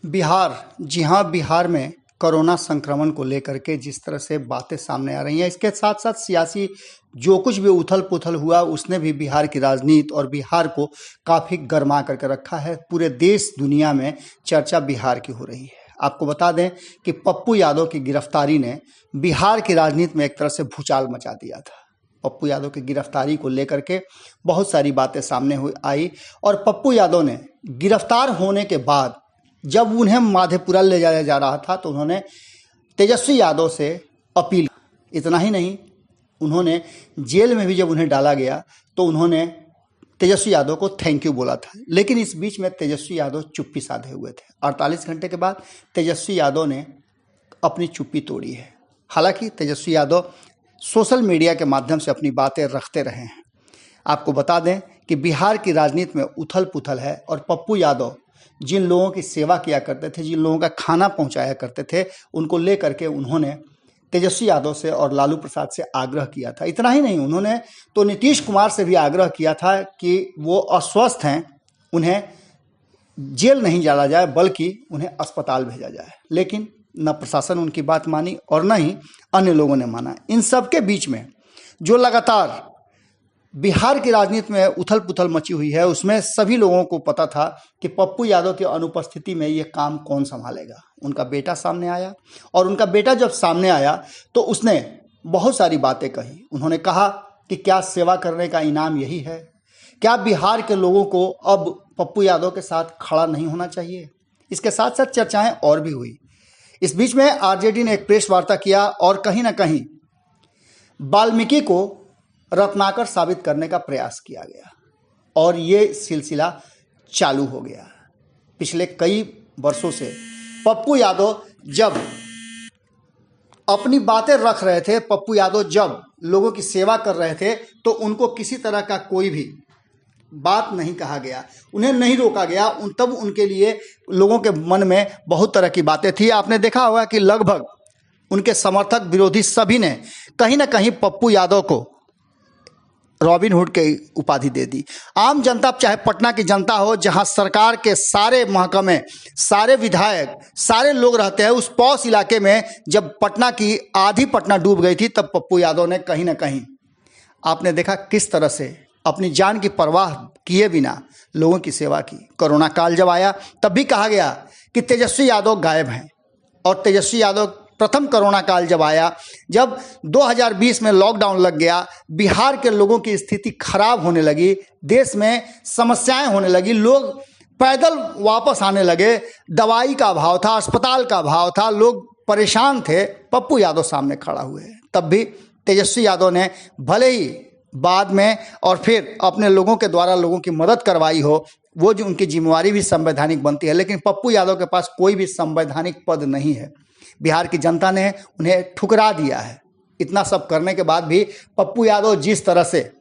बिहार, जी हाँ, बिहार में कोरोना संक्रमण को लेकर के जिस तरह से बातें सामने आ रही हैं, इसके साथ साथ सियासी जो कुछ भी उथल पुथल हुआ उसने भी बिहार की राजनीति और बिहार को काफ़ी गर्मा करके रखा है। पूरे देश दुनिया में चर्चा बिहार की हो रही है। आपको बता दें कि पप्पू यादव की गिरफ्तारी ने बिहार की राजनीति में एक तरह से भूचाल मचा दिया था। पप्पू यादव की गिरफ्तारी को लेकर के बहुत सारी बातें सामने आई और पप्पू यादव ने गिरफ्तार होने के बाद जब उन्हें माधेपुरा ले जाया जा रहा था तो उन्होंने तेजस्वी यादव से अपील, इतना ही नहीं, उन्होंने जेल में भी जब उन्हें डाला गया तो उन्होंने तेजस्वी यादव को थैंक यू बोला था। लेकिन इस बीच में तेजस्वी यादव चुप्पी साधे हुए थे। 48 घंटे के बाद तेजस्वी यादव ने अपनी चुप्पी तोड़ी है। हालांकि तेजस्वी यादव सोशल मीडिया के माध्यम से अपनी बातें रखते रहे हैं। आपको बता दें कि बिहार की राजनीति में उथल पुथल है और पप्पू यादव जिन लोगों की सेवा किया करते थे, जिन लोगों का खाना पहुंचाया करते थे, उनको लेकर के उन्होंने तेजस्वी यादव से और लालू प्रसाद से आग्रह किया था। इतना ही नहीं, उन्होंने तो नीतीश कुमार से भी आग्रह किया था कि वो अस्वस्थ हैं, उन्हें जेल नहीं डाला जाए बल्कि उन्हें अस्पताल भेजा जाए। लेकिन न प्रशासन उनकी बात मानी और न ही अन्य लोगों ने माना। इन सब के बीच में जो लगातार बिहार की राजनीति में उथल पुथल मची हुई है, उसमें सभी लोगों को पता था कि पप्पू यादव की अनुपस्थिति में ये काम कौन संभालेगा। उनका बेटा सामने आया और उनका बेटा जब सामने आया तो उसने बहुत सारी बातें कही। उन्होंने कहा कि क्या सेवा करने का इनाम यही है? क्या बिहार के लोगों को अब पप्पू यादव के साथ खड़ा नहीं होना चाहिए? इसके साथ साथ चर्चाएं और भी हुई। इस बीच में आरजेडी ने एक प्रेस वार्ता किया और कहीं ना कहीं वाल्मीकि को रत्नाकर साबित करने का प्रयास किया गया और ये सिलसिला चालू हो गया। पिछले कई वर्षों से पप्पू यादव जब अपनी बातें रख रहे थे, पप्पू यादव जब लोगों की सेवा कर रहे थे तो उनको किसी तरह का कोई भी बात नहीं कहा गया, उन्हें नहीं रोका गया। तब उनके लिए लोगों के मन में बहुत तरह की बातें थी। आपने देखा होगा कि लगभग उनके समर्थक विरोधी सभी ने कहीं ना कहीं पप्पू यादव को रॉबिन हुड की उपाधि दे दी। आम जनता, चाहे पटना की जनता हो, जहां सरकार के सारे महकमे, सारे विधायक, सारे लोग रहते हैं, उस पॉश इलाके में जब पटना की आधी पटना डूब गई थी तब पप्पू यादव ने कहीं ना कहीं, आपने देखा किस तरह से अपनी जान की परवाह किए बिना लोगों की सेवा की। कोरोना काल जब आया तब भी कहा गया कि तेजस्वी यादव गायब हैं और तेजस्वी यादव प्रथम कोरोना काल जब आया, जब 2020 में लॉकडाउन लग गया, बिहार के लोगों की स्थिति खराब होने लगी, देश में समस्याएं होने लगी, लोग पैदल वापस आने लगे, दवाई का अभाव था, अस्पताल का अभाव था, लोग परेशान थे, पप्पू यादव सामने खड़ा हुए। तब भी तेजस्वी यादव ने भले ही बाद में और फिर अपने लोगों के द्वारा लोगों की मदद करवाई हो, वो जो उनकी जिम्मेवारी भी संवैधानिक बनती है, लेकिन पप्पू यादव के पास कोई भी संवैधानिक पद नहीं है। बिहार की जनता ने उन्हें ठुकरा दिया है। इतना सब करने के बाद भी पप्पू यादव जिस तरह से,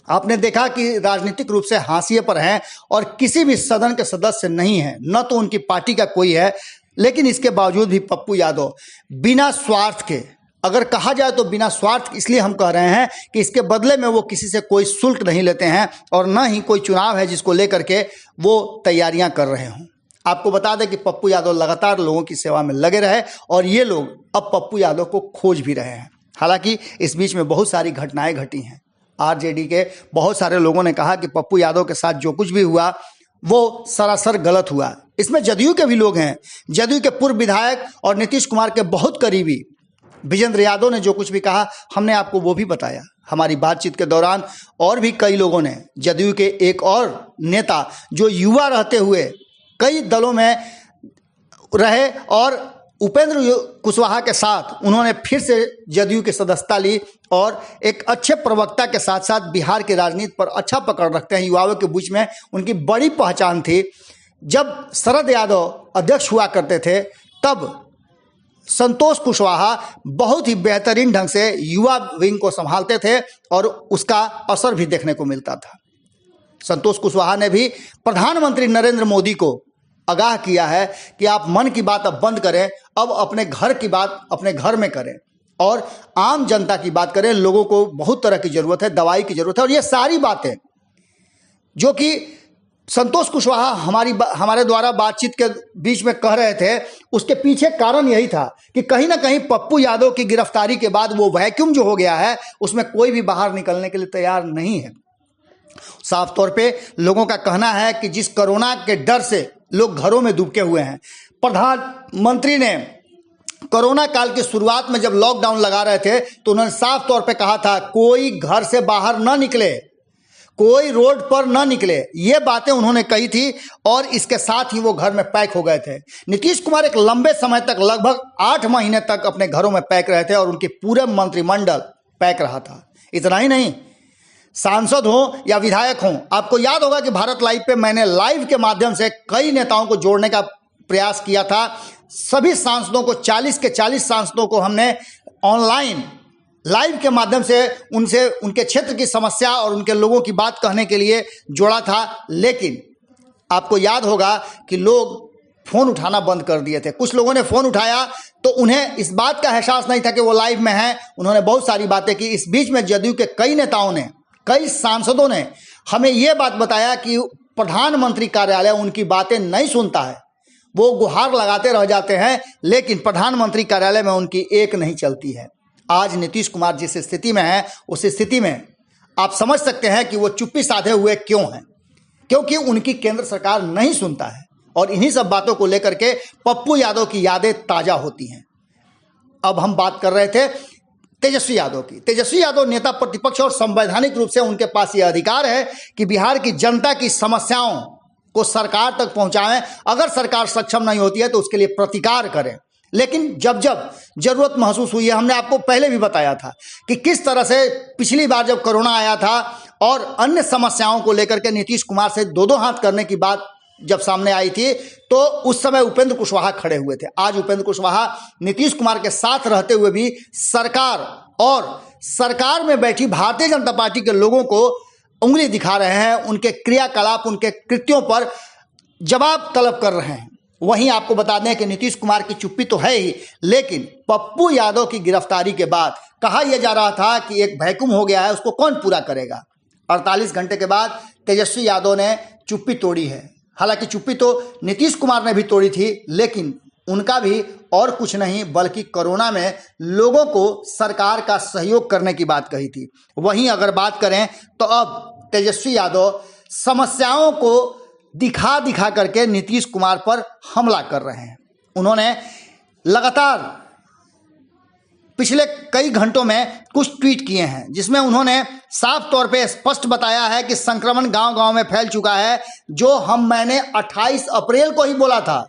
आपने देखा कि राजनीतिक रूप से हाशिए पर हैं और किसी भी सदन के सदस्य नहीं हैं, न तो उनकी पार्टी का कोई है, लेकिन इसके बावजूद भी पप्पू यादव बिना स्वार्थ के, अगर कहा जाए तो बिना स्वार्थ, इसलिए हम कह रहे हैं कि इसके बदले में वो किसी से कोई शुल्क नहीं लेते हैं और न ही कोई चुनाव है जिसको लेकर के वो तैयारियां कर रहे हों। आपको बता दें कि पप्पू यादव लगातार लोगों की सेवा में लगे रहे और ये लोग अब पप्पू यादव को खोज भी रहे हैं। हालांकि इस बीच में बहुत सारी घटनाएं घटी हैं। आरजेडी के बहुत सारे लोगों ने कहा कि पप्पू यादव के साथ जो कुछ भी हुआ वो सरासर गलत हुआ। इसमें जदयू के भी लोग हैं। जदयू के पूर्व विधायक और नीतीश कुमार के बहुत करीबी विजेंद्र यादव ने जो कुछ भी कहा, हमने आपको वो भी बताया हमारी बातचीत के दौरान। और भी कई लोगों ने, जदयू के एक और नेता जो युवा रहते हुए कई दलों में रहे और उपेंद्र कुशवाहा के साथ उन्होंने फिर से जदयू की सदस्यता ली और एक अच्छे प्रवक्ता के साथ साथ बिहार की राजनीति पर अच्छा पकड़ रखते हैं। युवाओं के बीच में उनकी बड़ी पहचान थी। जब शरद यादव अध्यक्ष हुआ करते थे तब संतोष कुशवाहा बहुत ही बेहतरीन ढंग से युवा विंग को संभालते थे और उसका असर भी देखने को मिलता था। संतोष कुशवाहा ने भी प्रधानमंत्री नरेंद्र मोदी को आगाह किया है कि आप मन की बात अब बंद करें, अब अपने घर की बात अपने घर में करें और आम जनता की बात करें। लोगों को बहुत तरह की जरूरत है, दवाई की जरूरत है और ये सारी बातें जो कि संतोष कुशवाहा हमारे द्वारा बातचीत के बीच में कह रहे थे, उसके पीछे कारण यही था कि कहीं ना कहीं पप्पू यादव की गिरफ्तारी के बाद वो वैक्यूम जो हो गया है उसमें कोई भी बाहर निकलने के लिए तैयार नहीं है। साफ तौर पे लोगों का कहना है कि जिस कोरोना के डर से लोग घरों में दुबके हुए हैं, प्रधानमंत्री ने कोरोना काल की शुरुआत में जब लॉकडाउन लगा रहे थे तो उन्होंने साफ तौर पे कहा था कोई घर से बाहर न निकले, कोई रोड पर न निकले। ये बातें उन्होंने कही थी और इसके साथ ही वो घर में पैक हो गए थे। नीतीश कुमार एक लंबे समय तक लगभग 8 महीने तक अपने घरों में पैक रहे थे और उनके पूरे मंत्रिमंडल पैक रहा था। इतना ही नहीं, सांसद हो या विधायक हो, आपको याद होगा कि भारत लाइव पे मैंने लाइव के माध्यम से कई नेताओं को जोड़ने का प्रयास किया था। सभी सांसदों को 40 के 40 सांसदों को हमने ऑनलाइन लाइव के माध्यम से उनसे उनके क्षेत्र की समस्या और उनके लोगों की बात कहने के लिए जोड़ा था। लेकिन आपको याद होगा कि लोग फोन उठाना बंद कर दिए थे। कुछ लोगों ने फोन उठाया तो उन्हें इस बात का एहसास नहीं था कि वो लाइव में हैं। उन्होंने बहुत सारी बातें की। इस बीच में जदयू के कई नेताओं ने, कई सांसदों ने हमें ये बात बताया कि प्रधानमंत्री कार्यालय उनकी बातें नहीं सुनता है, वो गुहार लगाते रह जाते हैं, लेकिन प्रधानमंत्री कार्यालय में उनकी एक नहीं चलती है। आज नीतीश कुमार जिस स्थिति में है उस स्थिति में आप समझ सकते हैं कि वो चुप्पी साधे हुए क्यों हैं, क्योंकि उनकी केंद्र सरकार नहीं सुनता है। और इन्हीं सब बातों को लेकर के पप्पू यादव की यादें ताजा होती हैं। अब हम बात कर रहे थे तेजस्वी यादव की। तेजस्वी यादव नेता प्रतिपक्ष और संवैधानिक रूप से उनके पास यह अधिकार है कि बिहार की जनता की समस्याओं को सरकार तक पहुंचाएं। अगर सरकार सक्षम नहीं होती है तो उसके लिए प्रतिकार करें। लेकिन जब जब जरूरत महसूस हुई है, हमने आपको पहले भी बताया था कि किस तरह से पिछली बार जब कोरोना आया था और अन्य समस्याओं को लेकर के नीतीश कुमार से दो हाथ करने की बात जब सामने आई थी तो उस समय उपेंद्र कुशवाहा खड़े हुए थे। आज उपेंद्र कुशवाहा नीतीश कुमार के साथ रहते हुए भी सरकार और सरकार में बैठी भारतीय जनता पार्टी के लोगों को उंगली दिखा रहे हैं, उनके क्रियाकलाप, उनके कृत्यों पर जवाब तलब कर रहे हैं। वहीं आपको बता दें कि नीतीश कुमार की चुप्पी तो है ही, लेकिन पप्पू यादव की गिरफ्तारी के बाद कहा यह जा रहा था कि एक वैक्यूम हो गया है, उसको कौन पूरा करेगा। 48 घंटे के बाद तेजस्वी यादव ने चुप्पी तोड़ी है। हालांकि चुप्पी तो नीतीश कुमार ने भी तोड़ी थी, लेकिन उनका भी और कुछ नहीं बल्कि कोरोना में लोगों को सरकार का सहयोग करने की बात कही थी। वहीं अगर बात करें तो अब तेजस्वी यादव समस्याओं को दिखा दिखा करके नीतीश कुमार पर हमला कर रहे हैं। उन्होंने लगातार पिछले कई घंटों में कुछ ट्वीट किए हैं जिसमें उन्होंने साफ तौर पे स्पष्ट बताया है कि संक्रमण गांव-गांव में फैल चुका है, जो मैंने 28 अप्रैल को ही बोला था।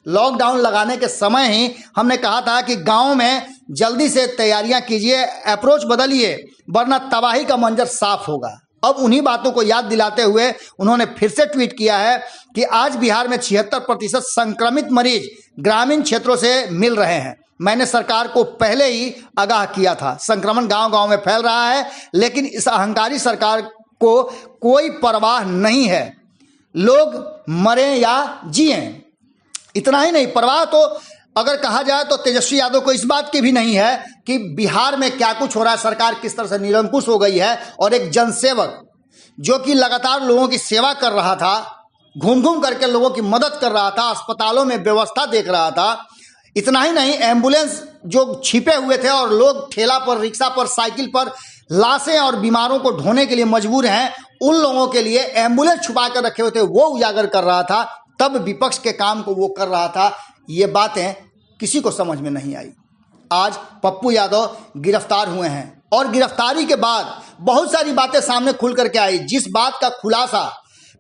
लॉकडाउन लगाने के समय ही हमने कहा था कि गांव में जल्दी से तैयारियां कीजिए, अप्रोच बदलिए, वरना तबाही का मंजर साफ होगा। अब उन्हीं बातों को याद दिलाते हुए उन्होंने फिर से ट्वीट किया है कि आज बिहार में 76% संक्रमित मरीज ग्रामीण क्षेत्रों से मिल रहे हैं। मैंने सरकार को पहले ही आगाह किया था, संक्रमण गांव-गांव में फैल रहा है, लेकिन इस अहंकारी सरकार को कोई परवाह नहीं है, लोग मरें या जिएं। इतना ही नहीं, परवाह तो अगर कहा जाए तो तेजस्वी यादव को इस बात की भी नहीं है कि बिहार में क्या कुछ हो रहा है, सरकार किस तरह से निरंकुश हो गई है। और एक जनसेवक जो कि लगातार लोगों की सेवा कर रहा था, घूम घूम करके लोगों की मदद कर रहा था, अस्पतालों में व्यवस्था देख रहा था। इतना ही नहीं, एम्बुलेंस जो छिपे हुए थे और लोग ठेला पर, रिक्शा पर, साइकिल पर लाशें और बीमारों को ढोने के लिए मजबूर हैं, उन लोगों के लिए एम्बुलेंस छुपा कर रखे हुए थे, वो उजागर कर रहा था। तब विपक्ष के काम को वो कर रहा था। ये बातें किसी को समझ में नहीं आई। आज पप्पू यादव गिरफ्तार हुए हैं और गिरफ्तारी के बाद बहुत सारी बातें सामने खुल करके आई, जिस बात का खुलासा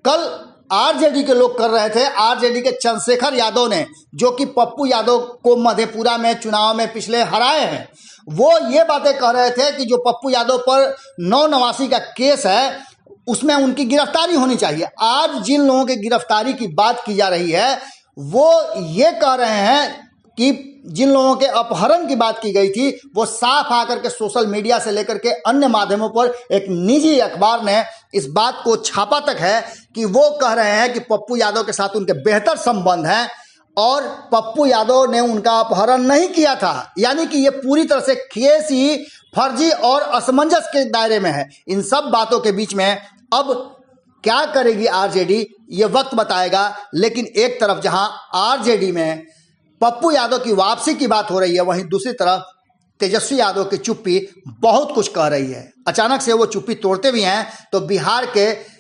कल आरजेडी के लोग कर रहे थे। आरजेडी के चंद्रशेखर यादव ने, जो कि पप्पू यादव को मधेपुरा में चुनाव में पिछले हराए हैं, वो ये बातें कह रहे थे कि जो पप्पू यादव पर 989 का केस है उसमें उनकी गिरफ्तारी होनी चाहिए। आज जिन लोगों की गिरफ्तारी की बात की जा रही है वो ये कह रहे हैं कि जिन लोगों के अपहरण की बात की गई थी वो साफ आकर के सोशल मीडिया से लेकर के अन्य माध्यमों पर एक निजी अखबार ने इस बात को छापा तक है कि वो कह रहे हैं कि पप्पू यादव के साथ उनके बेहतर संबंध हैं और पप्पू यादव ने उनका अपहरण नहीं किया था। यानी कि ये पूरी तरह से केस ही फर्जी और असमंजस के दायरे में है। इन सब बातों के बीच में अब क्या करेगी आरजेडी ये वक्त बताएगा। लेकिन एक तरफ जहां आरजेडी में पप्पू यादव की वापसी की बात हो रही है, वहीं दूसरी तरफ तेजस्वी यादव की चुप्पी बहुत कुछ कह रही है। अचानक से वो चुप्पी तोड़ते भी हैं तो बिहार के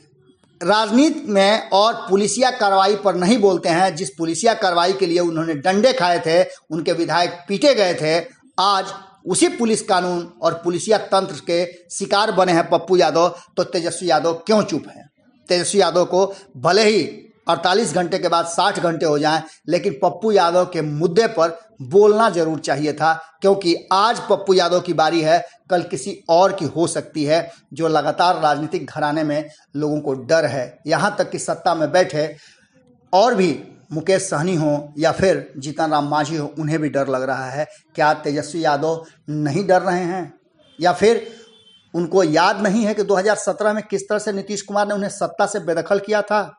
राजनीति में और पुलिसिया कार्रवाई पर नहीं बोलते हैं। जिस पुलिसिया कार्रवाई के लिए उन्होंने डंडे खाए थे, उनके विधायक पीटे गए थे, आज उसी पुलिस कानून और पुलिसिया तंत्र के शिकार बने हैं पप्पू यादव। तो तेजस्वी यादव क्यों चुप हैं? तेजस्वी यादव को भले ही 48 घंटे के बाद 60 घंटे हो जाएं, लेकिन पप्पू यादव के मुद्दे पर बोलना जरूर चाहिए था, क्योंकि आज पप्पू यादव की बारी है, कल किसी और की हो सकती है। जो लगातार राजनीतिक घराने में लोगों को डर है, यहाँ तक कि सत्ता में बैठे और भी मुकेश सहनी हो या फिर जीतन राम मांझी हो, उन्हें भी डर लग रहा है। क्या तेजस्वी यादव नहीं डर रहे हैं, या फिर उनको याद नहीं है कि 2017 में किस तरह से नीतीश कुमार ने उन्हें सत्ता से बेदखल किया था?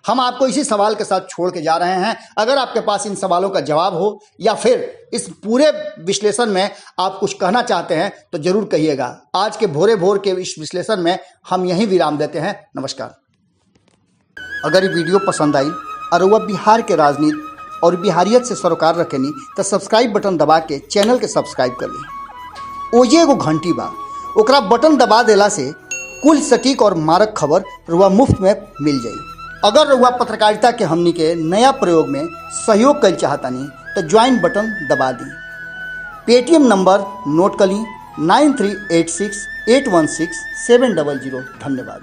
हम आपको इसी सवाल के साथ छोड़ के जा रहे हैं। अगर आपके पास इन सवालों का जवाब हो या फिर इस पूरे विश्लेषण में आप कुछ कहना चाहते हैं तो जरूर कहिएगा। आज के भोरे भोर के इस विश्लेषण में हम यहीं विराम देते हैं। नमस्कार। अगर ये वीडियो पसंद आई और वह बिहार के राजनीति और बिहारियत से सरोकार रखेनी तो सब्सक्राइब बटन दबा के चैनल के सब्सक्राइब कर ली। ओजे एगो घंटी बा, ओकरा बटन दबा देला से कुल सटीक और मारक खबर रुआ मुफ्त में मिल जाई। अगर रुआ पत्रकारिता के हमनी के नया प्रयोग में सहयोग कर चाहतानी तो ज्वाइन बटन दबा दी। पेटीएम नंबर नोट कर ली 9386816700। धन्यवाद।